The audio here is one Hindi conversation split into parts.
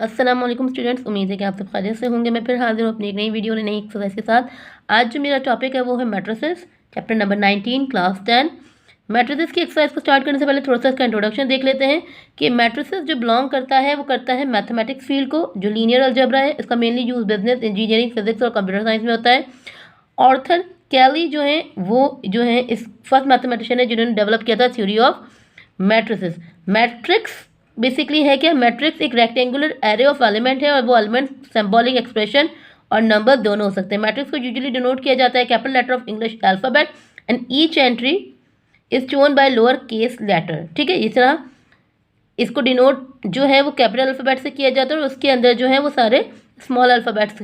अस्सलाम वालेकुम स्टूडेंट्स, उम्मीद है कि आप सब खैरियत से होंगे। मैं फिर हाजिर हूँ अपनी एक नई वीडियो और नई एक्सरसाइज के साथ। आज जो मेरा टॉपिक है वो है matrices, chapter number 19 class 10। Matrices की एक्सरसाइज को स्टार्ट करने से पहले थोड़ा सा इसका इंट्रोडक्शन देख लेते हैं कि मैट्रिसेस जो बिलोंग करता है वो करता है मैथमेटिक्स फील्ड को, जो लीनियर अलजेब्रा है। इसका mainly use business, engineering, physics और कंप्यूटर साइंस में होता है। ऑर्थर कैली जो है वो जो है इस फर्स्ट मैथमेटिशियन है जिन्होंने डेवलप किया था theory of matrices. Matrix basically है क्या? मैट्रिक्स एक रेक्टेंगुलर एरे ऑफ एलिमेंट है और वो एलिमेंट सिंबॉलिक एक्सप्रेशन और नंबर दोनों हो सकते हैं। मैट्रिक्स को यूजुअली डिनोट किया जाता है capital letter of English alphabet and each entry is shown by lower case letter. ठीक है, इस तरह इसको डिनोट जो है वो कैपिटल अल्फाबेट से किया जाता है और उसके अंदर जो है वो सारे स्मॉल अल्फाबेट्स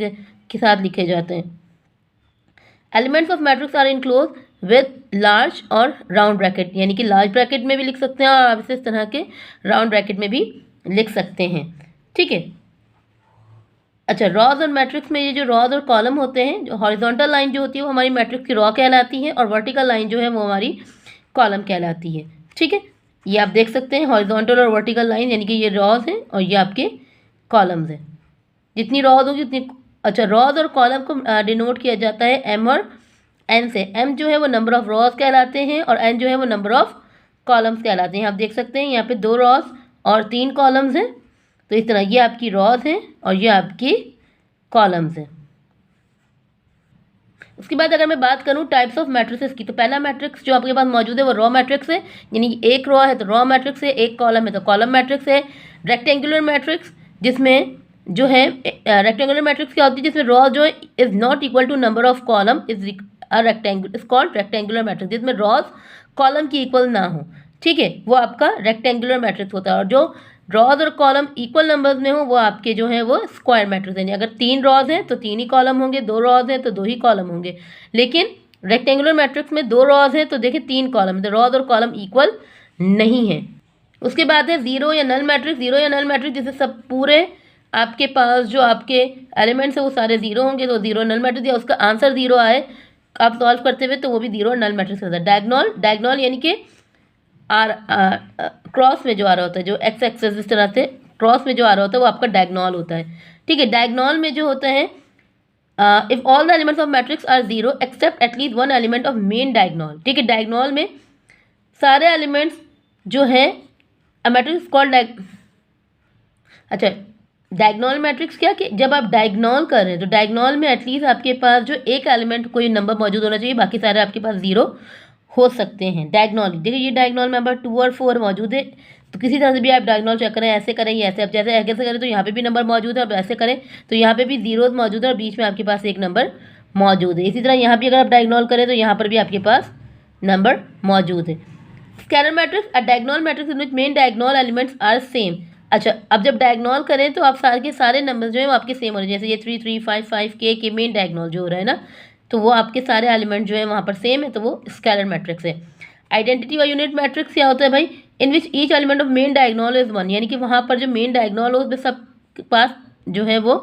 के साथ लिखे जाते हैं। Elements of matrix are enclose with large और राउंड ब्रैकेट, यानी कि लार्ज ब्रैकेट में भी लिख सकते हैं और आप इसे इस तरह के राउंड ब्रैकेट में भी लिख सकते हैं। ठीक है, अच्छा, रॉज और मैट्रिक्स में ये जो रॉज और कॉलम होते हैं, जो हॉरिजॉन्टल लाइन जो होती है वो हमारी मैट्रिक्स की रॉ कहलाती है और वर्टिकल लाइन जो है वो हमारी कॉलम कहलाती है। ठीक है, ये आप देख सकते हैं हॉरिजॉन्टल और वर्टिकल लाइन, यानी कि ये रॉज हैं और ये आपके कॉलम्स हैं। जितनी रॉज होगी उतनी, अच्छा, रॉज और कॉलम को डिनोट किया जाता है एम और एन से। एम जो है वो नंबर ऑफ रॉज कहलाते हैं और एन जो है वो नंबर ऑफ कॉलम्स कहलाते हैं। आप देख सकते हैं यहाँ पे 2 रॉज और 3 कॉलम्स हैं, तो इस तरह ये आपकी रॉज हैं और ये आपकी कॉलम्स हैं। उसके बाद अगर मैं बात करूँ टाइप्स ऑफ मैट्रिसेस की, तो पहला मैट्रिक्स जो आपके पास मौजूद है वो रॉ मैट्रिक्स है, यानी एक रॉ है तो रॉ मैट्रिक्स है, एक कॉलम है तो कॉलम मैट्रिक्स है। रेक्टेंगुलर मैट्रिक्स, जिसमें जो है रेक्टेंगुलर मैट्रिक्स क्या होती है जिसमें रॉ जो है is not equal to number of column is rectangular is called rectangular matrix, जिसमें रॉज कॉलम की इक्वल ना हो। ठीक है, वो आपका रेक्टेंगुलर मैट्रिक्स होता है। और जो रॉज और कॉलम इक्वल नंबर्स में हो वो आपके जो है वो स्क्वायर मैट्रिक्स है। अगर 3 रॉज हैं तो 3 ही कॉलम होंगे, 2 रॉज हैं तो 2 ही कॉलम होंगे। लेकिन रेक्टेंगुलर मैट्रिक्स में 2 रॉज हैं तो देखिए 3 कॉलम, तो रॉज और कॉलम इक्वल नहीं है। उसके बाद है जीरो या नल मैट्रिक्स। जीरो या नल मैट्रिक्स जिसे सब पूरे आपके पास जो आपके एलिमेंट्स है वो सारे जीरो होंगे तो जीरो नल मैट्रिक्स, या उसका आंसर जीरो आए आप सॉल्व करते हुए तो वो भी जीरो नल मैट्रिक्स होता है। डायगोनल, डायगोनल यानी कि क्रॉस में जो आ रहा होता है, जो एक्स एक्सेस इस तरह से क्रॉस में जो आ रहा होता है वो आपका डायगोनल होता है। ठीक है, डायगोनल में जो होता है if all the elements of matrix are zero except at least one element of main diagonal. ठीक है, डायगोनल में सारे एलिमेंट्स जो है मैट्रिक्स कॉल्ड अच्छा, डायगोनल मैट्रिक्स क्या कि जब आप डायगोनल कर रहे हैं तो डायगोनल में एटलीस्ट आपके पास जो एक एलिमेंट कोई नंबर मौजूद होना चाहिए, बाकी सारे आपके पास जीरो हो सकते हैं। डायगोनल देखिए, ये डायगोनल नंबर 2 और 4 मौजूद है, तो किसी तरह से भी आप डायगोनल चेक करें, ऐसे करें या ऐसे, अब जैसे ऐसे करें तो यहाँ पे भी नंबर मौजूद है, अब ऐसे करें तो यहाँ पे भी जीरोज मौजूद है और बीच में आपके पास एक नंबर मौजूद है। इसी तरह यहाँ भी अगर आप डायगोनल करें तो यहाँ पर भी आपके पास नंबर मौजूद है। Scalar matrix, a diagonal matrix in which main diagonal elements are same. अच्छा, अब जब डायगोनल करें तो आप सारे के सारे नंबर जो है वो आपके सेम हो रहे हैं, जैसे ये 3 3 5 5 के मेन डायगोनल जो हो रहा है ना, तो वो आपके सारे एलिमेंट जो है वहाँ पर सेम है, तो वो स्केलर मैट्रिक्स है। आइडेंटिटी और यूनिट मैट्रिक्स क्या होता है भाई? In which each element of main diagonal is 1, यानी कि वहाँ पर जो मेन डायगोनल हो उसमें सब के पास जो है वो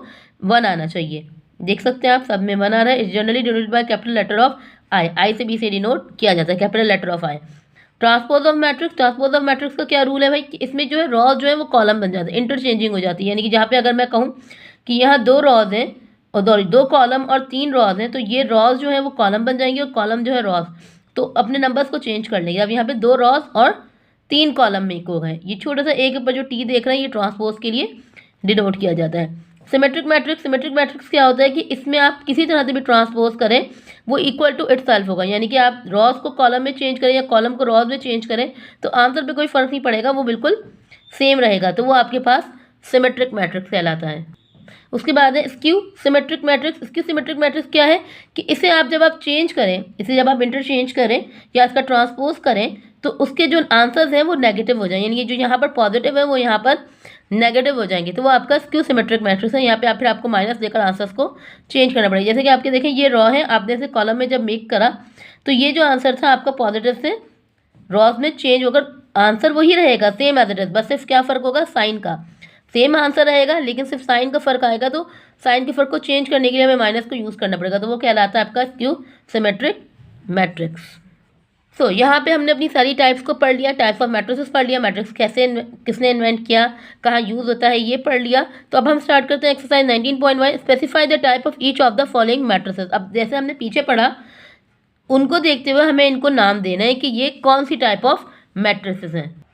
1 आना चाहिए। देख सकते हैं आप, सब में 1 आ रहा है। Is generally denoted by capital letter of I. I से बी से डिनोट किया जाता है capital letter of I. Transpose of matrix, transpose of matrix का क्या रूल है भाई कि इसमें जो है रॉज जो है वो कॉलम बन जाता है, इंटरचेंजिंग हो जाती है। यानी कि जहाँ पे अगर मैं कहूँ कि यहाँ 2 रॉज हैं और 2 कॉलम और 3 रॉज हैं, तो ये रॉज जो है वो कॉलम बन जाएंगे और कॉलम जो है रॉज, तो अपने नंबर्स को चेंज कर लेंगे। अब यहाँ पे 2 रॉज और 3 कॉलम में को है, ये छोटा सा एक पर जो टी देख रहे हैं ये ट्रांसपोज के लिए डिनोट किया जाता है। सिमेट्रिक मैट्रिक्स, सिमेट्रिक मैट्रिक्स क्या होता है कि इसमें आप किसी तरह से भी ट्रांसपोज करें वो इक्वल टू इटसेल्फ होगा, यानी कि आप रॉज को कॉलम में चेंज करें या कॉलम को रॉज में चेंज करें तो आंसर पे कोई फर्क नहीं पड़ेगा, वो बिल्कुल सेम रहेगा, तो वो आपके पास सिमेट्रिक मैट्रिक्स कहलाता है। उसके बाद है skew symmetric matrix. Skew symmetric matrix क्या है कि इसे आप जब आप चेंज करें, इसे जब आप इंटरचेंज करें या इसका ट्रांसपोज करें तो उसके जो आंसर्स हैं वो नेगेटिव हो जाएंगे, यानी कि जो यहाँ पर पॉजिटिव है वो यहाँ पर नेगेटिव हो जाएंगे, तो वो आपका स्क्यू सिमेट्रिक मैट्रिक्स है। यहाँ पे आप फिर आपको माइनस देकर आंसर्स को चेंज करना पड़ेगा। जैसे कि आपके देखें ये रॉ है, आपने इसे कॉलम में जब मेक करा तो ये जो आंसर था आपका पॉजिटिव से रॉज में चेंज होकर आंसर वही रहेगा सेम एज इट इज, बस सिर्फ क्या फ़र्क होगा, साइन का। सेम आंसर रहेगा लेकिन सिर्फ साइन का फ़र्क आएगा, तो साइन के फ़र्क को चेंज करने के लिए हमें माइनस को यूज़ करना पड़ेगा, तो वो कहलाता है आपका स्क्यू सिमेट्रिक मैट्रिक्स। यहाँ पे हमने अपनी सारी टाइप्स को पढ़ लिया, टाइप्स ऑफ मैट्रिसेस पढ़ लिया, मैट्रिक्स कैसे किसने इन्वेंट किया, कहाँ यूज़ होता है, ये पढ़ लिया। तो अब हम स्टार्ट करते हैं exercise 19.1, specify the type of each of the following matrices. अब जैसे हमने पीछे पढ़ा उनको देखते हुए हमें इनको नाम देना है कि ये कौन सी टाइप ऑफ मैट्रिसेस हैं।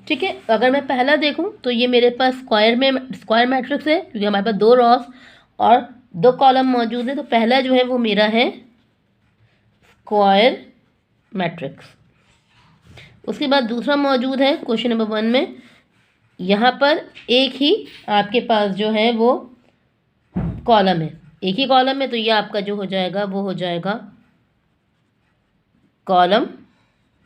ठीक है, अगर मैं पहला देखूँ तो ये मेरे पास स्क्वायर मैट्रिक्स है, क्योंकि हमारे पास 2 रॉस और 2 कॉलम मौजूद है। तो पहला जो है वो मेरा है स्क्वायर मैट्रिक्स। उसके बाद दूसरा मौजूद है क्वेश्चन नंबर 1 में, यहाँ पर एक ही आपके पास जो है वो कॉलम है, एक ही कॉलम है, तो ये आपका जो हो जाएगा वो हो जाएगा कॉलम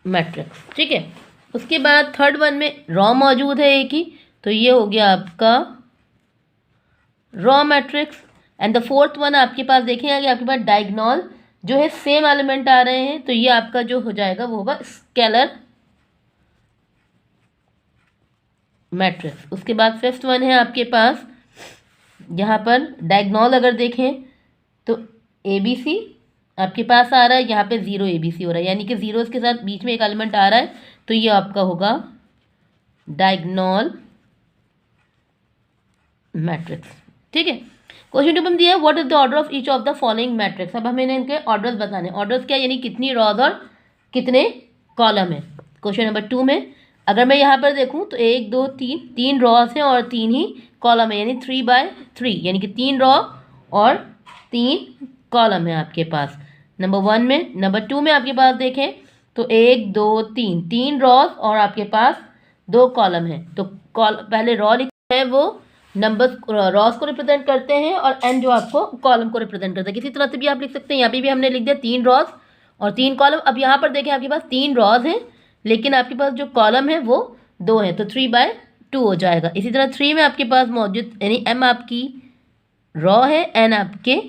मैट्रिक्स। ठीक है, उसके बाद थर्ड वन में रॉ मौजूद है एक ही, तो ये हो गया आपका raw matrix. And the fourth one आपके पास देखेंगे कि आपके पास डायगोनल जो है सेम एलिमेंट आ रहे हैं, तो ये आपका जो हो जाएगा वो होगा स्केलर मैट्रिक्स। उसके बाद फिफ्थ वन है आपके पास, यहाँ पर डायगोनल अगर देखें तो ABC आपके पास आ रहा है, यहाँ पे 0 ABC हो रहा है, यानी कि 0 के साथ बीच में एक एलिमेंट आ रहा है, तो ये आपका होगा डायगोनल मैट्रिक्स। ठीक है, क्वेश्चन 2 में दिया है what is the order of each of the following matrix. अब हमें इनके ऑर्डर्स बताने, ऑर्डर्स क्या यानी कितनी रॉज और कितने कॉलम है। क्वेश्चन नंबर 2 में अगर मैं यहाँ पर देखूँ तो 1 2 3 रॉस हैं और 3 ही कॉलम है, यानी 3/3, यानी कि 3 रॉ और 3 कॉलम है आपके पास नंबर 1 में। नंबर 2 में आपके पास देखें तो 1 2 3 रॉस और आपके पास 2 कॉलम है। तो पहले रॉ लिखा है वो नंबर्स रॉस को रिप्रेजेंट करते हैं और एन जो आपको कॉलम को रिप्रेजेंट करता है। किसी तरह से भी आप लिख सकते हैं, यहाँ पे भी हमने लिख दिया 3 रॉस और 3 कॉलम। अब यहाँ पर देखें आपके पास 3 रॉस हैं लेकिन आपके पास जो कॉलम है वो 2 हैं, तो 3/2 हो जाएगा। इसी तरह 3 में आपके पास मौजूद यानी m आपकी रॉ है, n आपके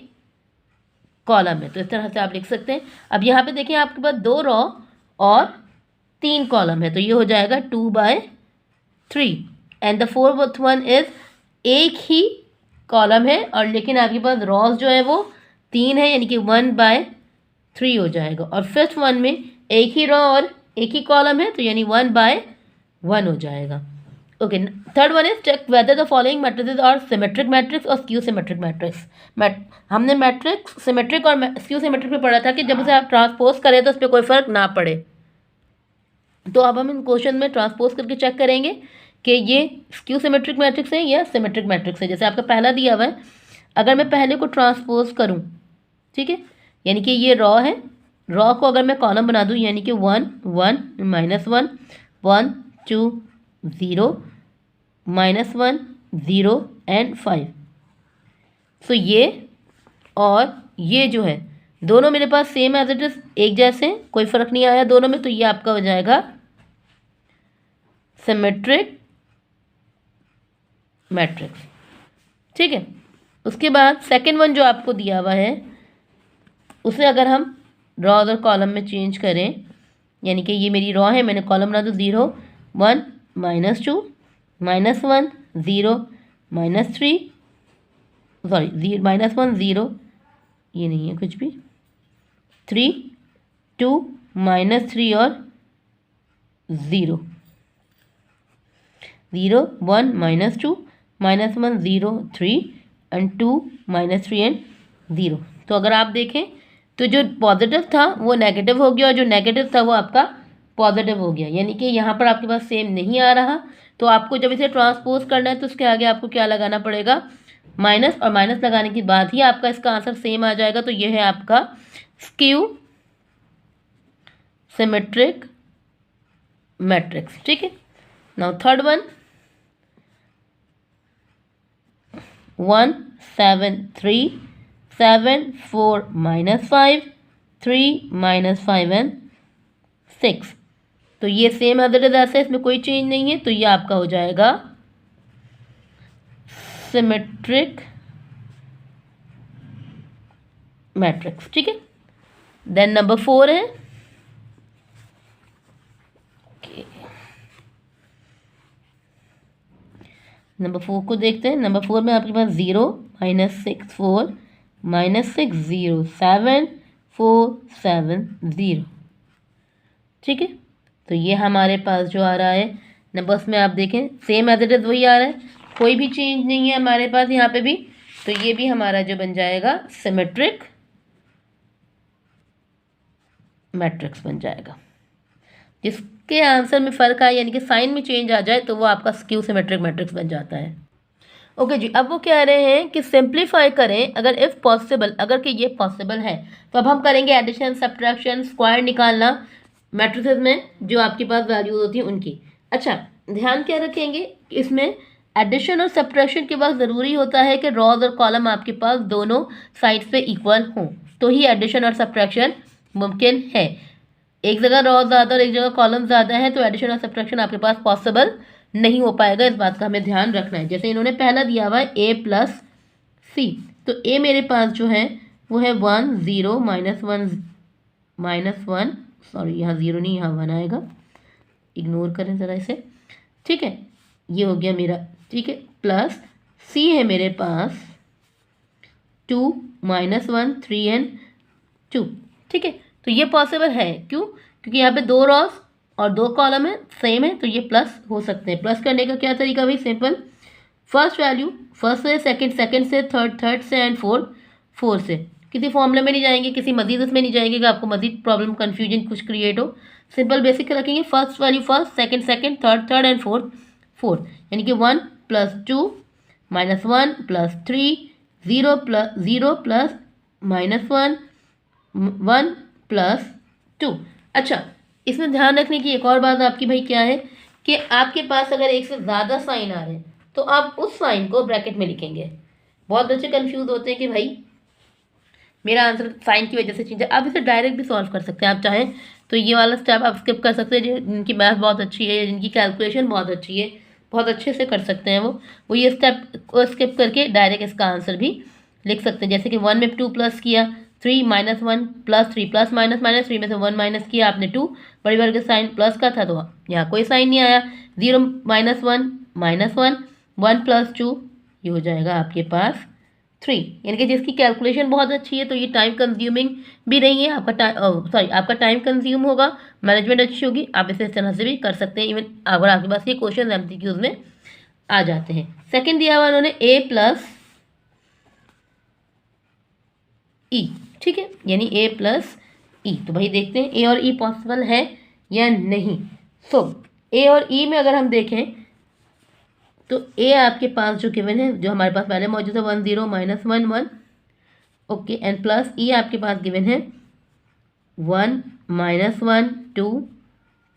कॉलम है, तो इस तरह से आप लिख सकते हैं। अब यहाँ पे देखें आपके पास 2 रॉ और 3 कॉलम है, तो ये हो जाएगा 2/3। And the fourth one is एक ही कॉलम है और लेकिन आपके पास रॉस जो है वो 3 है, यानी कि 1/3 हो जाएगा। और फिफ्थ वन में एक ही रॉ और एक ही कॉलम है, तो यानी 1/1 हो जाएगा। Okay, third one is check whether the following matrices are symmetric matrix और स्क्यू सिमेट्रिक मैट्रिक्स। हमने मैट्रिक्स सिमेट्रिक और स्क्यू सिमेट्रिक में पढ़ा था कि जब उसे आप ट्रांसपोज करें तो उस पर कोई फर्क ना पड़े। तो अब हम इन क्वेश्चन में ट्रांसपोज करके चेक करेंगे कि ये स्क्यू सिमेट्रिक मैट्रिक्स है या सिमेट्रिक मैट्रिक्स है। जैसे आपका पहला दिया हुआ है, अगर मैं पहले को ट्रांसपोज करूं, ठीक है, यानी कि ये रॉ है, रॉ को अगर मैं कॉलम बना दूं यानी कि 1 1 -1 1 2 0 -1 0 एंड 5। सो ये और ये जो है दोनों मेरे पास सेम एज इट इज एक जैसे, कोई फर्क नहीं आया दोनों में, तो ये आपका हो जाएगा सिमेट्रिक मैट्रिक्स। ठीक है, उसके बाद सेकंड वन जो आपको दिया हुआ है उसे अगर हम रॉज और कॉलम में चेंज करें, यानी कि ये मेरी रॉ है, मैंने कॉलम बना दो 0 1 -2 -1 0 -3 सॉरी -1 0, ये नहीं है कुछ भी, 3 2 -3 और 0 0 1 -2 -1 0 3 एंड 2 -3 एंड 0। तो अगर आप देखें तो जो पॉजिटिव था वो नेगेटिव हो गया और जो नेगेटिव था वो आपका पॉजिटिव हो गया, यानी कि यहाँ पर आपके पास सेम नहीं आ रहा। तो आपको जब इसे ट्रांसपोज करना है तो उसके आगे आपको क्या लगाना पड़ेगा, माइनस, और माइनस लगाने के बाद ही आपका इसका आंसर सेम आ जाएगा। तो ये है आपका स्क्यू सिमेट्रिक मैट्रिक्स। ठीक है, नाउ थर्ड वन 1 7 3 7 4 -5 3 -5 एंड 6। तो ये सेम एज इट इज ऐसे, इसमें कोई चेंज नहीं है, तो ये आपका हो जाएगा सिमेट्रिक मैट्रिक्स। ठीक है, देन नंबर 4 है, नंबर 4 को देखते हैं। नंबर 4 में आपके पास 0 -6 4 -6 0 7 4 7 0। ठीक है, तो ये हमारे पास जो आ रहा है नंबर्स में, आप देखें सेम एज इट इज़ वही आ रहा है, कोई भी चेंज नहीं है हमारे पास यहाँ पे भी। तो ये भी हमारा जो बन जाएगा सिमेट्रिक मैट्रिक्स बन जाएगा। जिसके आंसर में फ़र्क आए यानी कि साइन में चेंज आ जाए तो वो आपका स्क्यू सिमेट्रिक मैट्रिक्स बन जाता है। ओके जी, अब वो कह रहे हैं कि सिंप्लीफाई करें अगर इफ़ पॉसिबल, अगर कि ये पॉसिबल है तो अब हम करेंगे एडिशन, सब्ट्रैक्शन, स्क्वायर निकालना मैट्रिसेस में जो आपके पास वैल्यूज होती हैं उनकी। अच्छा, ध्यान क्या रखेंगे इसमें, एडिशन और सब्ट्रैक्शन के बाद ज़रूरी होता है कि रॉज और कॉलम आपके पास दोनों साइड पे इक्वल हों, तो ही एडिशन और सब्ट्रैक्शन मुमकिन है। एक जगह रॉज ज़्यादा और एक जगह कॉलम ज़्यादा है तो एडिशन और सब्ट्रैक्शन आपके पास पॉसिबल नहीं हो पाएगा, इस बात का हमें ध्यान रखना है। जैसे इन्होंने पहला दिया हुआ है ए प्लस सी, तो ए मेरे पास जो है वो है 1 0 -1 सॉरी यहाँ 0 नहीं, यहाँ 1 आएगा, इग्नोर करें ज़रा इसे, ठीक है, ये हो गया मेरा, ठीक है, प्लस सी है मेरे पास 2 -1 3 एंड 2, ठीक है। तो ये पॉसिबल है, क्यों? क्योंकि यहाँ पे 2 रॉस और 2 कॉलम है, सेम है, तो ये प्लस हो सकते हैं। प्लस करने का क्या तरीका भाई, सिंपल, फर्स्ट वैल्यू फर्स्ट से, सेकंड से, थर्ड से एंड फोर्थ से। किसी फॉर्मूले में नहीं जाएंगे, किसी मजीद उसमें नहीं जाएंगे कि आपको मजीद प्रॉब्लम कन्फ्यूजन कुछ क्रिएट हो। सिंपल बेसिक रखेंगे, first value first, second, third and fourth, यानी कि 1 + 2 -1 + 3 0 प्लस -1 1 + 2। अच्छा, इसमें ध्यान रखने की एक और बात आपकी भाई क्या है कि आपके पास अगर एक से ज़्यादा साइन आ रहे हैं तो आप उस साइन को ब्रैकेट में लिखेंगे। बहुत बच्चे कंफ्यूज होते हैं कि भाई मेरा आंसर साइन की वजह से चेंज है। आप इसे डायरेक्ट भी सॉल्व कर सकते हैं, आप चाहें तो ये वाला स्टेप आप स्किप कर सकते हैं। जिनकी मैथ बहुत अच्छी है, जिनकी कैलकुलेशन बहुत अच्छी है, बहुत अच्छे से कर सकते हैं वो ये स्टेप को स्किप करके डायरेक्ट इसका आंसर भी लिख सकते हैं। जैसे कि 1 में 2 प्लस किया, 3 -1 + 3 प्लस माइनस 3 में से 1 माइनस किया आपने 2, बड़ी बार के साइन प्लस का था तो यहाँ कोई साइन नहीं आया। 0 -1 -1 1 + 2, ये हो जाएगा आपके पास 3, यानी कि जिसकी कैलकुलेशन बहुत अच्छी है तो ये टाइम कंज्यूमिंग भी नहीं है, आपका टाइम कंज्यूम होगा, मैनेजमेंट अच्छी होगी, आप इसे इस तरह से भी कर सकते हैं। इवन अगर आपके पास ये क्वेश्चन एमसीक्यूज में आ जाते हैं। सेकंड दिया हुआ उन्होंने a + e, ठीक है, यानी a + e। तो भाई देखते हैं a और e पॉसिबल है या नहीं। सो a और e में अगर हम देखें तो a आपके पास जो गिवन है, जो हमारे पास पहले मौजूद है 1 0 -1 1, ओके, एंड प्लस e आपके पास गिवन है 1 -1 2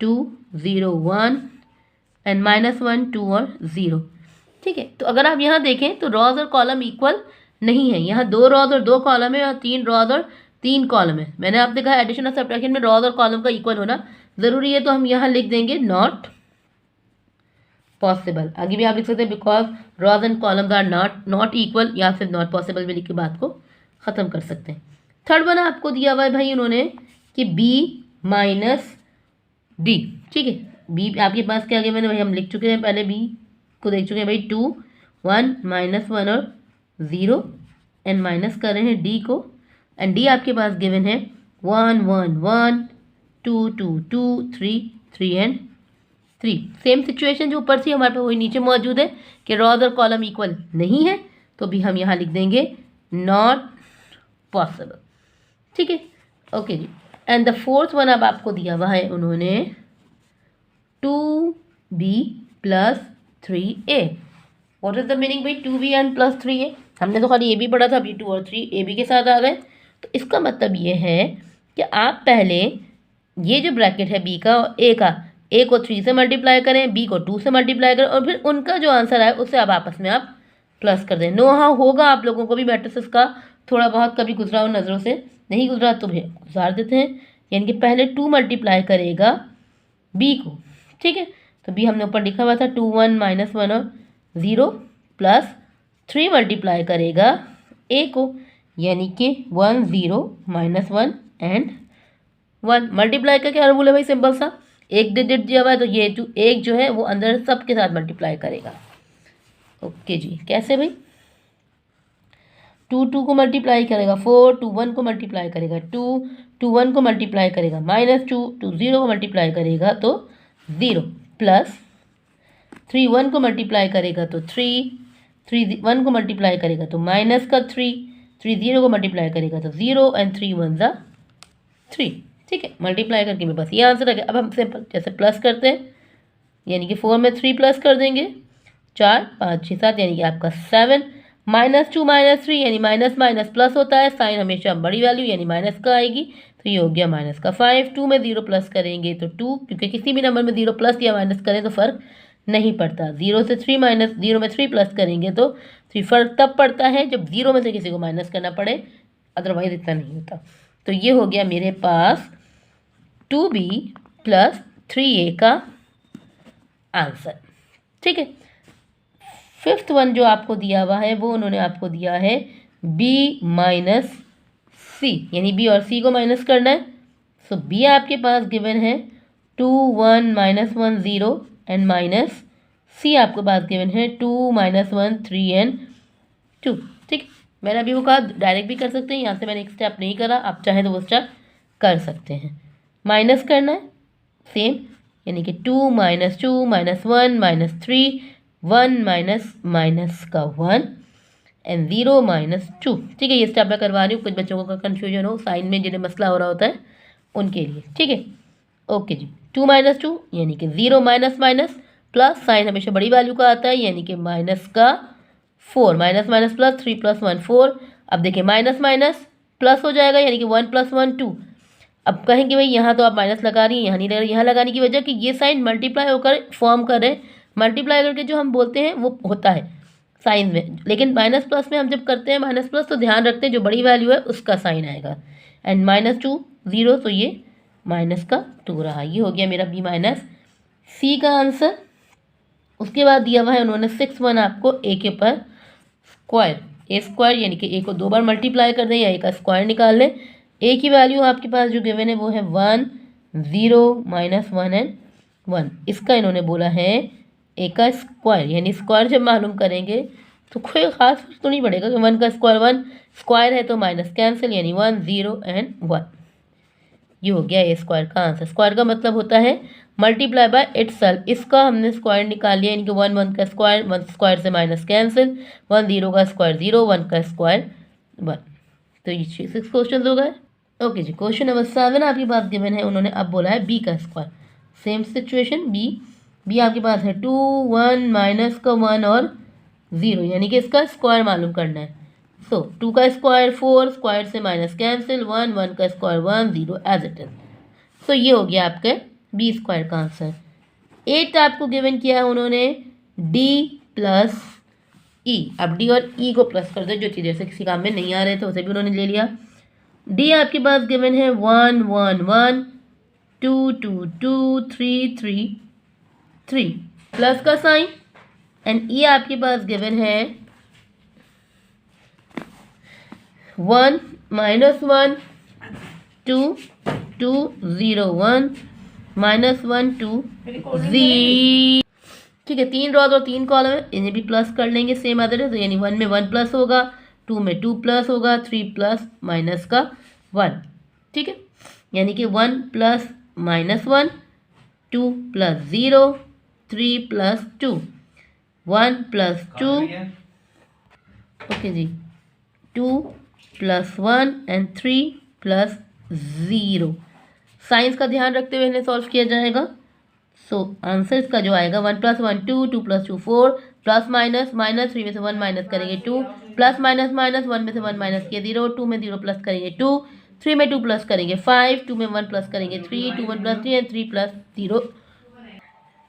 2 0 1 एंड -1 2 और 0, ठीक है। तो अगर आप यहाँ देखें तो रॉज और कॉलम इक्वल नहीं है, यहाँ 2 रॉज और 2 कॉलम है और 3 रॉज और 3 कॉलम है। मैंने आपसे कहा एडिशन और सब्ट्रैक्शन में रॉज और कॉलम का इक्वल होना ज़रूरी है, तो हम यहाँ लिख देंगे नॉट पॉसिबल। आगे भी आप लिख सकते हैं because rows and columns are not equal, या फिर नॉट पॉसिबल में लिख के बात को ख़त्म कर सकते हैं। थर्ड वन आपको दिया हुआ है भाई उन्होंने कि b - d, ठीक है। b आपके पास क्या गिवन है भाई, हम लिख चुके हैं पहले, b को देख चुके हैं भाई, 2 1 -1 और 0 एंड माइनस कर रहे हैं d को, एंड d आपके पास गिवन है 1 1 1 2 2 2 3 3 एंड 3। सेम सिचुएशन जो ऊपर थी हमारे पास वही नीचे मौजूद है कि रॉज और कॉलम इक्वल नहीं है, तो भी हम यहाँ लिख देंगे नॉट पॉसिबल, ठीक है, ओके जी। एंड द फोर्थ वन अब आपको दिया हुआ है उन्होंने 2b + 3a। What is the meaning भाई 2b एंड + 3a? हमने तो खाली ए बी पढ़ा था, अभी 2 और 3 ए बी के साथ आ गए। तो इसका मतलब ये है कि आप पहले ये जो ब्रैकेट है बी का और ए का, ए को 3 से मल्टीप्लाई करें, बी को 2 से मल्टीप्लाई करें, और फिर उनका जो आंसर आए उससे अब आपस में आप प्लस कर दें। नो हाँ होगा आप लोगों को भी मैट्रिसेस का थोड़ा बहुत कभी गुजरा हो नज़रों से, नहीं गुजरा तो भी गुजार देते हैं। यानी कि पहले 2 मल्टीप्लाई करेगा बी को, ठीक है, तो बी हमने ऊपर लिखा हुआ था 2 1 -1 और 0 प्लस 3 मल्टीप्लाई करेगा ए को, यानी कि 1 0 -1 एंड 1। मल्टीप्लाई का क्या रूल है भाई, सिंपल सा, एक डिजिट दिया हुआ है तो ये एक जो है वो अंदर सबके साथ मल्टीप्लाई करेगा। ओके जी, कैसे भाई, 2 2 को मल्टीप्लाई करेगा 4, 2 1 को मल्टीप्लाई करेगा 2, 2 1 को मल्टीप्लाई करेगा -2, 2 0 को मल्टीप्लाई करेगा तो 0, प्लस 3 1 को मल्टीप्लाई करेगा तो 3, 3 1 को मल्टीप्लाई करेगा तो माइनस का 3, 3 0 को मल्टीप्लाई करेगा तो 0 एंड 3 1 ज़ा 3। ठीक है, मल्टीप्लाई करके मेरे पास ये आंसर आ गया। अब हम सिंपल जैसे प्लस करते हैं, यानी कि 4 में 3 प्लस कर देंगे, 4 5 6 7 यानी कि आपका 7, -2 -3 यानी माइनस माइनस प्लस होता है, साइन हमेशा बड़ी वैल्यू यानी माइनस का आएगी, तो ये हो गया -5। 2 में 0 प्लस करेंगे तो 2, क्योंकि किसी भी नंबर में 0 प्लस या माइनस करें तो फ़र्क नहीं पड़ता। 0 से 3 माइनस 0 में 3 प्लस करेंगे तो 3 फ़र्क तब पड़ता है जब 0 में से किसी को माइनस करना पड़े, अदरवाइज इतना नहीं होता। तो ये हो गया मेरे पास 2b + 3a का आंसर। ठीक है, 5th वन जो आपको दिया हुआ है वो उन्होंने आपको दिया है b - c, यानी b और c को माइनस करना है। सो b आपके पास गिवन है 2 1 -1 0 एंड माइनस c आपके पास गिवन है 2 -1 3 एंड 2। ठीक है, मैंने अभी वो कहा डायरेक्ट भी कर सकते हैं, यहाँ से मैंने एक स्टेप नहीं करा, आप चाहें तो वो स्टेप कर सकते हैं। माइनस करना है सेम, यानी कि 2 - 2 -1 -3 1 माइनस का 1 एंड 0 -2। ठीक है, ये स्टेप मैं करवा रही हूँ, कुछ बच्चों को कन्फ्यूजन हो, साइन में जिन्हें मसला हो रहा होता है उनके लिए। ठीक है, ओके जी। 2 - 2 यानी कि 0 माइनस माइनस प्लस, साइन हमेशा बड़ी वैल्यू का आता है यानी कि माइनस का 4, माइनस माइनस प्लस, 3 + 1 4। अब देखिए माइनस माइनस प्लस हो जाएगा यानी कि 1 + 1 2। अब कहेंगे भाई यहाँ तो आप माइनस लगा रही हैं, यहाँ नहीं लगा रही, यहाँ लगाने की वजह कि ये साइन मल्टीप्लाई होकर फॉर्म कर रहे हैं, मल्टीप्लाई करके जो हम बोलते हैं वो होता है साइन में, लेकिन माइनस प्लस में हम जब करते हैं माइनस प्लस तो ध्यान रखते हैं जो बड़ी वैल्यू है उसका साइन आएगा। एंड -2 0, तो ये माइनस का 2 रहा। ये हो गया मेरा b - c का आंसर। उसके बाद दिया हुआ है उन्होंने 6 1 आपको a के ऊपर स्क्वायर, ए स्क्वायर यानी कि a को 2 बार मल्टीप्लाई कर दें या a का स्क्वायर निकाल लें। a की वैल्यू आपके पास जो गिवन है वो है 1 0 -1 एंड 1। इसका इन्होंने बोला है a का स्क्वायर, यानी स्क्वायर जब मालूम करेंगे तो कोई ख़ास फर्क तो नहीं पड़ेगा कि 1 का स्क्वायर 1 स्क्वायर है तो माइनस कैंसिल, यानी 1 0 एंड 1। ये हो गया ए स्क्वायर का आंसर। स्क्वायर का मतलब होता है मल्टीप्लाई बाय इटसेल्फ। इसका हमने स्क्वायर निकाल लिया, यानी कि 1 1 का स्क्वायर, 1 स्क्वायर से माइनस कैंसिल, 1 0 का स्क्वायर 0, 1 का स्क्वायर 1। तो ये 6 क्वेश्चन हो गए। ओके जी, क्वेश्चन नंबर 7 आपके पास गिवन है, उन्होंने अब बोला है बी का स्क्वायर। सेम सिचुएशन, बी आपके पास है 2 1 माइनस का 1 और 0, यानी कि इसका स्क्वायर मालूम करना है। सो 2 का स्क्वायर 4, स्क्वायर से माइनस कैंसिल, 1 1 का स्क्वायर 1 0 एज इट इज। सो ये हो गया आपके बी स्क्वायर का आंसर। 8 आपको गिवन किया है उन्होंने डी प्लस ई। अब डी और ई को प्लस कर दो, जो चीज़ जैसे किसी काम में नहीं आ रहे थे उसे भी उन्होंने ले लिया। डी आपके पास गिवन है 1 1 1 2 2 2 3 3 3 प्लस का साइन। एंड ई आपके पास गिवन है 1 -1 2 2 0 1 -1 2 0। ठीक है, 3 रॉज और 3 कॉलम है, इन्हें भी प्लस कर लेंगे सेम मेथड है। तो यानी 1 में 1 प्लस होगा, 2 में 2 प्लस होगा, 3 प्लस माइनस का 1। ठीक है, यानी कि 1 plus -1 2 plus 0 3 plus 2 1 plus 2। Okay जी, 2 प्लस 1 एंड 3 प्लस 0। साइंस का ध्यान रखते हुए इन्हें सॉल्व किया जाएगा। सो आंसर इसका जो आएगा 1 + 1 2 2 + 2 4 प्लस माइनस 3 में से 1 माइनस करेंगे 2 प्लस माइनस 1 में से 1 माइनस किया 0, 2 में 0 प्लस करेंगे 2, 3 में 2 प्लस करेंगे 5, 2 में 1 प्लस करेंगे 3, 2 1 + 3 एंड 3 + 0।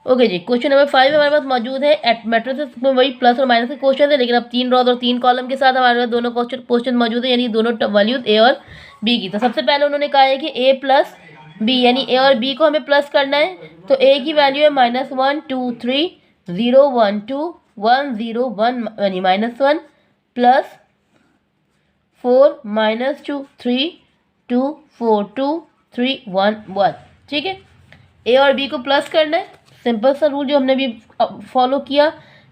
ओके जी, क्वेश्चन नंबर 5 हमारे पास मौजूद है। एट मैट्रिसेस में वही प्लस और माइनस के क्वेश्चन है, लेकिन अब 3 रॉज और 3 कॉलम के साथ हमारे पास दोनों क्वेश्चन मौजूद है, यानी दोनों वैल्यूज ए और बी की। तो सबसे पहले उन्होंने कहा है कि ए प्लस बी, यानी ए और बी को हमें प्लस करना है। तो ए की वैल्यू है -1 2 3 0 1 2 1 0 1 यानी -1 प्लस 4 -2 3 2 4 2 3 1 1। ठीक है, ए और बी को प्लस करना है, सिंपल सा रूल जो हमने भी फॉलो किया,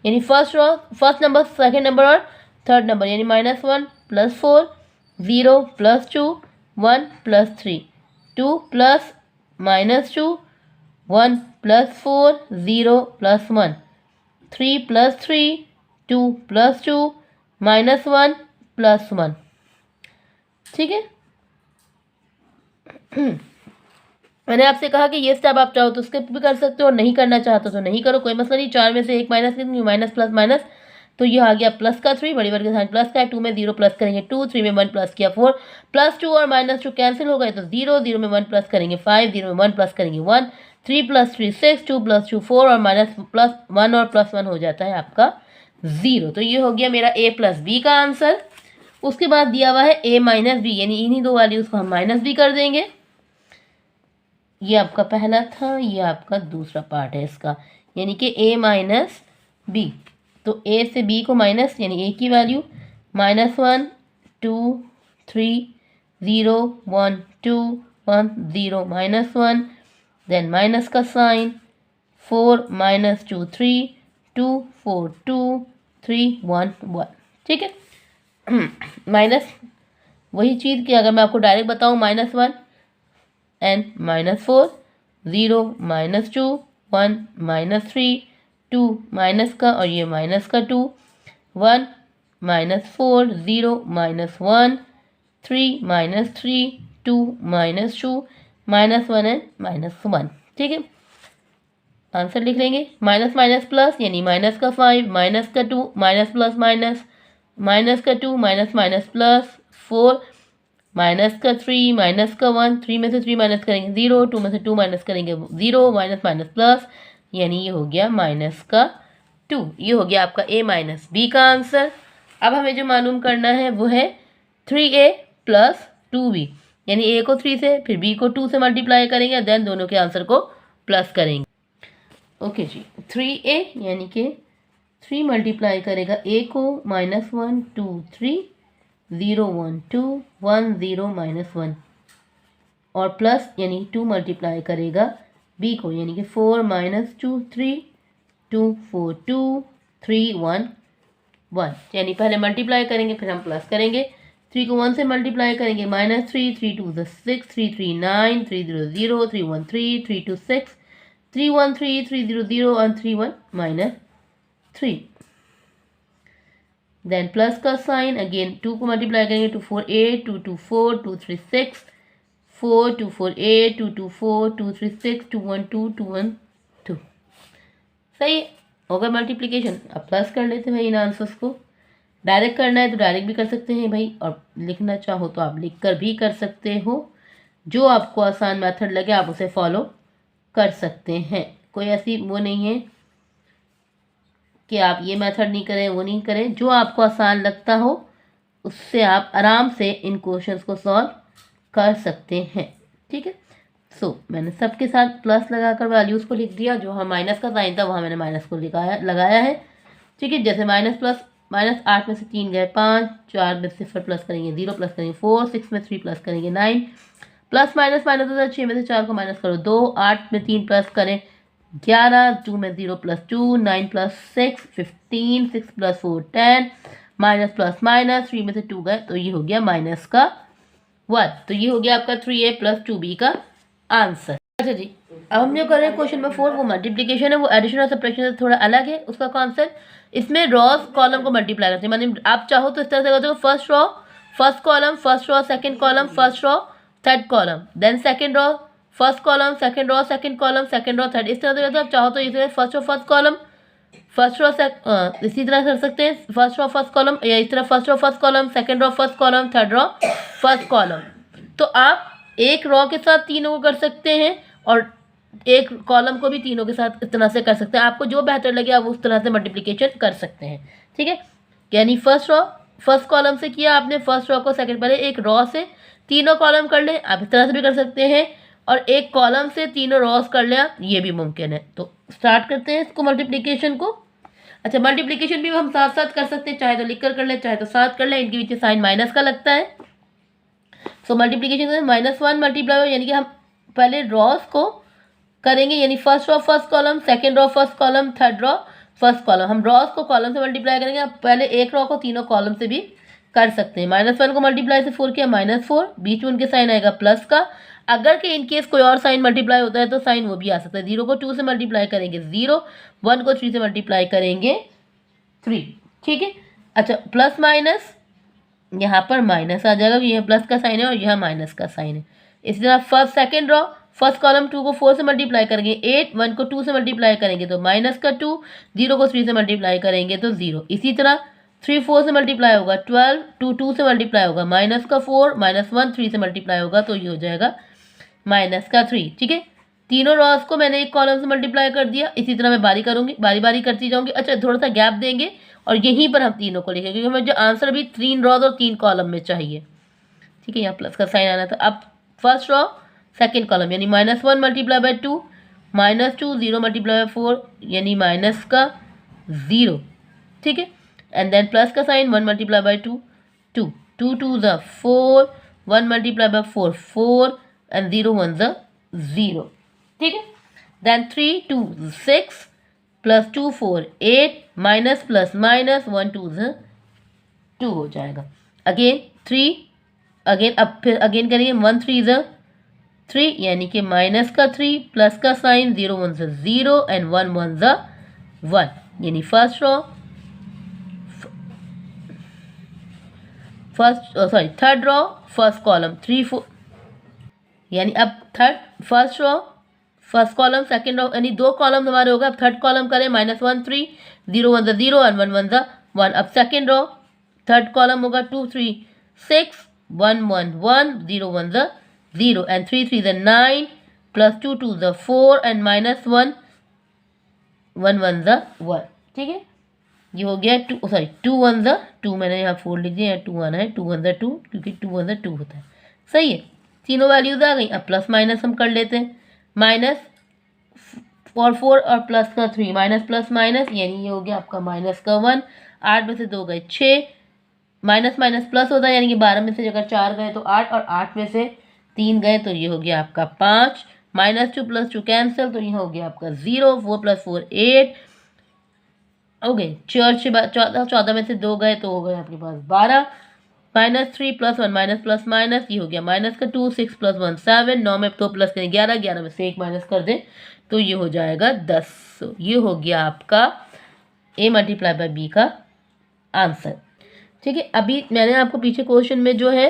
यानी फर्स्ट नंबर, सेकंड नंबर और थर्ड नंबर, यानी -1 + 4 0 + 2 1 plus 3, 2 plus -2, 1 plus 4, 0 plus 1, 3 plus 3, 2 plus 2, -1 plus 1। ठीक है। मैंने आपसे कहा कि ये स्टेप आप चाहो तो स्किप भी कर सकते हो और नहीं करना चाहते तो नहीं करो, कोई मसला नहीं। 4 में से 1 माइनस करेंगे, माइनस प्लस माइनस, तो ये आ गया प्लस का 3, बड़ी वर्ग के साइन प्लस का है। 2 में 0 प्लस करेंगे 2, 3 में 1 प्लस किया 4, प्लस 2 और माइनस 2 कैंसिल हो गए तो 0, 0 में 1 प्लस करेंगे 5, 0 में 1 प्लस करेंगे 1, 3 प्लस 3 6, 2 प्लस 2 4 और माइनस प्लस 1 और प्लस 1 हो जाता है आपका 0। तो ये हो गया मेरा a प्लस बी का आंसर। उसके बाद दिया हुआ है a माइनस बी, यानी इन्हीं दो वैल्यूज़ को हम माइनस भी कर देंगे। ये आपका पहला था, ये आपका दूसरा पार्ट है इसका, यानी कि a माइनस बी। तो a से b को माइनस, यानी a की वैल्यू -1 2 3 0 1 2 1 0 -1, देन माइनस का साइन 4 -2 3 2 4 2 3 1 1। ठीक है। माइनस वही चीज़ कि अगर मैं आपको डायरेक्ट बताऊँ -1 एंड -4 0 -2 1 -3 2 माइनस का और ये माइनस का 2 1 -4 0 -1 3 -3 2 -2 -1 एंड -1। ठीक है। आंसर लिख लेंगे। माइनस माइनस प्लस, यानी माइनस का 5 माइनस का 2 माइनस प्लस माइनस, माइनस का 2 माइनस माइनस प्लस 4, माइनस का 3 माइनस का 1, 3 में से 3 माइनस करेंगे 0, 2 में से 2 माइनस करेंगे 0, माइनस माइनस प्लस, यानी ये हो गया माइनस का 2। ये हो गया आपका a माइनस बी का आंसर। अब हमें जो मालूम करना है वो है 3a प्लस 2b, यानी a को 3 से फिर b को 2 से मल्टीप्लाई करेंगे, देन दोनों के आंसर को प्लस करेंगे। ओके जी, 3a यानी कि 3 मल्टीप्लाई करेगा a को -1 2 3 0 1 2 1 0 -1, और प्लस यानी 2 मल्टीप्लाई करेगा b को, यानी कि 4 -2 3 2 4 2 3 1 1, यानी पहले मल्टीप्लाई करेंगे फिर हम प्लस करेंगे। 3 को 1 से मल्टीप्लाई करेंगे -3 3 2 6 3 3 9 3 0 0 3 1 3 3 2 6 3 1 3 3 0 0 और 3 1 -3, देन प्लस का साइन, अगेन 2 को मल्टीप्लाई करेंगे 2 4 8 2 2 4 2 3 6 4 2 4 8 2 2 4 2 3 6 2 1 2 2 1 2। सही होगा मल्टीप्लिकेशन। अब प्लस कर लेते हैं भाई इन आंसर्स को। डायरेक्ट करना है तो डायरेक्ट भी कर सकते हैं भाई, और लिखना चाहो तो आप लिख कर भी कर सकते हो। जो आपको आसान मेथड लगे आप उसे फॉलो कर सकते हैं। कोई ऐसी वो नहीं है कि आप ये मेथड नहीं करें वो नहीं करें, जो आपको आसान लगता हो उससे आप आराम से इन क्वेश्चंस को सॉल्व कर सकते हैं। ठीक है। मैंने सबके साथ प्लस लगाकर वैल्यूज़ को लिख दिया, जो हम माइनस का साइन था वहाँ मैंने माइनस को लगाया है। ठीक है। जैसे माइनस प्लस माइनस 8 में से 3 गए 5, 4 में से फिर प्लस करेंगे 0 प्लस करेंगे 4, 6 में 3 प्लस करेंगे 9, प्लस माइनस माइनस होता है 6 में से 4 को माइनस करो 2, 8 में 3 प्लस करें 11, 2 में 0 plus 2, 9 plus 6 15, 6 plus 4 10, minus plus minus 3 में से 2 गए तो ये हो गया माइनस का 1। तो ये हो गया आपका 3a प्लस 2b का आंसर। अच्छा जी, अब हम जो कर रहे हैं क्वेश्चन नंबर 4 वो मल्टीप्लिकेशन है, वो एडिशन और सब्ट्रैक्शन से थोड़ा अलग है उसका कॉन्सेप्ट। इसमें रॉस कॉलम को मल्टीप्लाई करते हैं, मतलब आप चाहो तो इस तरह से करते हो, first row first column, first row second column, first row third column, then second row first column, second row second column, second row third, इस तरह से करते हो। आप चाहो तो इसे first row first column first row इसी तरह कर सकते हैं, फर्स्ट रॉ फर्स्ट कॉलम, या इस तरह first row first column, second row first column, third row first column. तो आप एक रॉ के साथ तीनों को कर सकते हैं और एक कॉलम को भी तीनों के साथ इस तरह से कर सकते हैं। आपको जो बेहतर लगे आप उस तरह से मल्टीप्लिकेशन कर सकते हैं। ठीक है। यानी फर्स्ट रॉ फर्स्ट कॉलम से किया आपने, फर्स्ट रॉ को सेकंड, पहले एक रॉ से तीनों कॉलम कर लें, आप इस तरह से भी कर सकते हैं, और एक कॉलम से तीनों रॉस कर लें, ये भी मुमकिन है। तो स्टार्ट करते हैं इसको मल्टीप्लिकेशन को। अच्छा, मल्टीप्लिकेशन भी हम साथ साथ कर सकते हैं, चाहे तो लिख कर लें चाहे तो साथ कर लें, इनके पीछे साइन माइनस का लगता है। सो मल्टीप्लिकेशन में -1 मल्टीप्लाई हो, यानी कि हम पहले रॉस को करेंगे, यानी first row first column, second row first column, third row first column. हम रॉस को कॉलम से मल्टीप्लाई करेंगे, अब पहले एक रॉ को तीनों कॉलम से भी कर सकते हैं। -1 को मल्टीप्लाई से 4 किया -4, बीच में उनके साइन आएगा प्लस का। अगर के इनकेस कोई और साइन मल्टीप्लाई होता है तो साइन वो भी आ सकता है। 0 को 2 से मल्टीप्लाई करेंगे 0, 1 को 3 से मल्टीप्लाई करेंगे 3। ठीक है, अच्छा प्लस माइनस यहाँ पर माइनस आ जाएगा, ये प्लस का साइन है और यहाँ माइनस का साइन है। इसी तरह first second row, first column 2 को 4 से मल्टीप्लाई करेंगे 8, 1 को 2 से मल्टीप्लाई करेंगे तो माइनस का 2, 0 को 3 से मल्टीप्लाई करेंगे तो 0। इसी तरह 3 4 से मल्टीप्लाई होगा 12, 2 2 से मल्टीप्लाई होगा माइनस का 4, -1 3 से मल्टीप्लाई होगा तो ये हो जाएगा माइनस का 3। ठीक है, तीनों रॉस को मैंने एक कॉलम से मल्टीप्लाई कर दिया। इसी तरह मैं बारी करूंगी, बारी बारी करती जाऊंगी। अच्छा थोड़ा सा गैप देंगे और यहीं पर हम तीनों को लिखेंगे क्योंकि हमें जो आंसर भी 3 रॉस और 3 कॉलम में चाहिए। ठीक है, यहाँ प्लस का साइन आना था। अब फर्स्ट रॉ सेकेंड कॉलम यानी -1 मल्टीप्लाई बाय 2, -2 0 मल्टीप्लाई बाय 4 यानी माइनस का 0। ठीक है, एंड देन प्लस का साइन 1 मल्टीप्लाई बाय 2, 2 2 2 ज़ा 4, 1 मल्टीप्लाई बाय 4 4 एंड 0 1 ज़ा 0। ठीक है, then 3 2 6 plus 2 4 8 minus plus minus 1 2 ज़ा 2 हो जाएगा। अगेन 3, अगेन अब फिर अगेन करेंगे 1 3 ज़ा 3 यानी कि माइनस का 3 प्लस का साइन 0 1 ज़ा 0 एंड 1 1 ज़ा 1 यानी first row third row first column 3 4 यानी अब first row first column second row यानी दो कॉलम हमारे हो गए। अब थर्ड कॉलम करें -1 3 0 1 ज़ा 0 एंड 1 1 ज़ा 1। अब सेकंड रो थर्ड कॉलम होगा 2 3 6 1 1 1 0 1 ज़ा 0 एंड 3 3 ज़ा 9 प्लस 2 2 ज़ा 4 एंड -1 1 1 ज़ा 1। ठीक है, ये हो गया 2 1 ज़ा 2, मैंने यहाँ 4 लिख दिया, यहाँ 2 आना है, 2 1 ज़ा 2 क्योंकि 2 1 ज़ा 2 होता है। सही है, तीनों वैल्यूज आ गई। अब प्लस माइनस हम कर लेते हैं, माइनस और 4 और प्लस का 3, माइनस प्लस माइनस यानी ये हो गया आपका माइनस का 1, 8 में से 2 गए 6, माइनस माइनस प्लस होता है यानी कि 12 में से अगर 4 गए तो 8 और 8 में से 3 गए तो ये हो गया आपका 5, -2 + 2 कैंसिल तो ये हो गया आपका 0, 4 + 4 8 हो गए। 14 में से 2 गए तो हो गए आपके पास 12, -3 + 1 माइनस प्लस माइनस ये हो गया माइनस का 2, 6 + 1 7, 9 में 2 प्लस करें 11, 11 में से 1 माइनस कर दें तो ये हो जाएगा 10। ये हो गया आपका A × B का आंसर। ठीक है, अभी मैंने आपको पीछे क्वेश्चन में जो है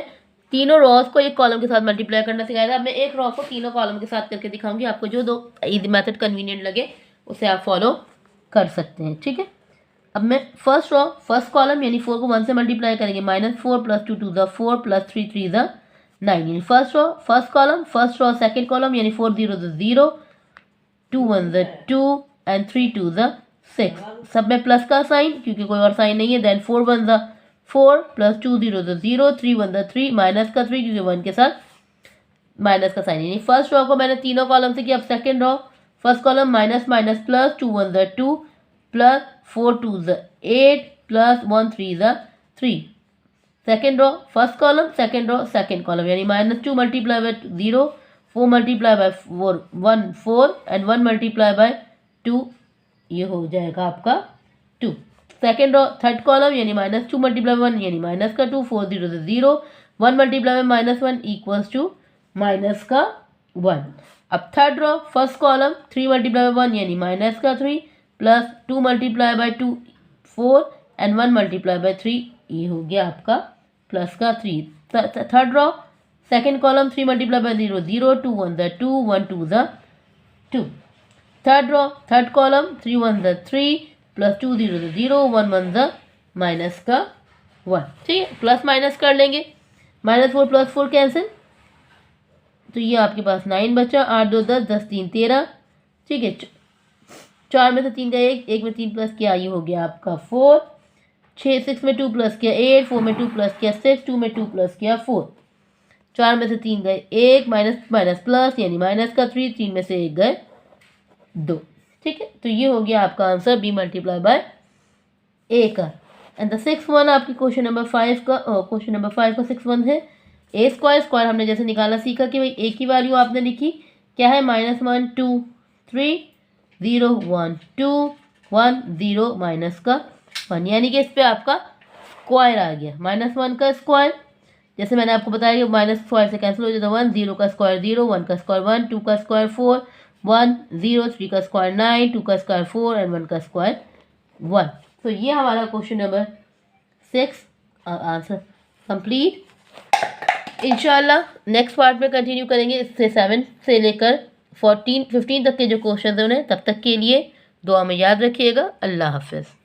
तीनों रॉस को एक कॉलम के साथ मल्टीप्लाई करना सिखाया था। अब मैं एक रॉ को तीनों कॉलम के साथ करके दिखाऊंगी, आपको जो दो मेथड कन्वीनियंट लगे उसे आप फॉलो कर सकते हैं। ठीक है, अब मैं फर्स्ट रॉ फर्स्ट कॉलम यानी 4 को 1 से मल्टीप्लाई करेंगे, -4 + 2 2 ज़ा 4 + 3 3 ज़ा 9 यानी first row first column, first row second column यानी 4 0 ज़ा 0, 2 1 ज़ा 2 एंड 3 2 ज़ा 6। सब में प्लस का साइन क्योंकि कोई और साइन नहीं है। देन 4 1 ज़ा 4 + 2 0 ज़ा 0, 3 1 ज़ा 3 माइनस का 3 क्योंकि 1 के साथ माइनस का साइन यानी फर्स्ट रॉ को मैंने तीनों कॉलम से किया। अब second row first column minus minus plus 2 1 ज़ा 2 प्लस 4 2 ज़ा 8 प्लस 1 3 ज़ा 3। Second row first column second row second column यानी -2 multiply by 0, 4 multiply by 4 1 4 and 1 multiply by 2 ये हो जाएगा आपका 2। सेकंड रॉ थर्ड कॉलम यानी -2 मल्टीप्लाई 1 यानी माइनस का 2, 4 0 ज़ा 0, 1 multiply by -1 equals to minus का 1। अब third row first column 3 multiply by 1 यानी माइनस का 3 plus 2 multiply by 2 4 and 1 multiply by 3 ये हो गया आपका प्लस का 3। Third row second column 3 multiply by 0 0, 2 1 ज़ा 2 1 2 ज़ा 2। थर्ड रॉ थर्ड कॉलम 3 1 ज़ा 3 प्लस 2 0 ज़ा 0, 1 1 ज़ा माइनस का 1। ठीक है, प्लस माइनस कर लेंगे, -4 + 4 कैंसिल तो ये आपके पास 9 बचा, 8 2 10 10 3 13। ठीक है, 4 में से 3 गए 1 में 3 प्लस किया ये हो गया आपका 4, 6 में 2 प्लस किया 8, 4 में 2 प्लस किया 6, 2 में 2 प्लस किया 4, 4 में से 3 गए 1 माइनस माइनस प्लस यानी माइनस का 3, 3 में से 1 गए 2। ठीक है, तो ये हो गया आपका आंसर B × A का। एंड द 6th वन आपकी क्वेश्चन नंबर 5 का 6 वन है A स्क्वायर हमने जैसे निकाला सीखा कि भाई A की वैल्यू आपने लिखी क्या है -1 2 3 0 1 2 1 0 माइनस का 1 यानी कि इस पे आपका स्क्वायर आ गया, -1 का स्क्वायर, जैसे मैंने आपको बताया कि माइनस स्क्वायर से कैंसिल हो जाता है 1, 0 का स्क्वायर 0, 1 का स्क्वायर 1, 2 का स्क्वायर 4, 1, 0, 3 का स्क्वायर 9, 2 का स्क्वायर 4 एंड 1 का स्क्वायर 1। तो ये हमारा क्वेश्चन नंबर 6 आंसर कंप्लीट। इंशाल्लाह नेक्स्ट पार्ट में कंटिन्यू करेंगे इससे 7 से लेकर 15 तक के जो क्वेश्चन हैं उन्हें। तब तक के लिए दुआ में याद रखिएगा। अल्लाह हाफिज़।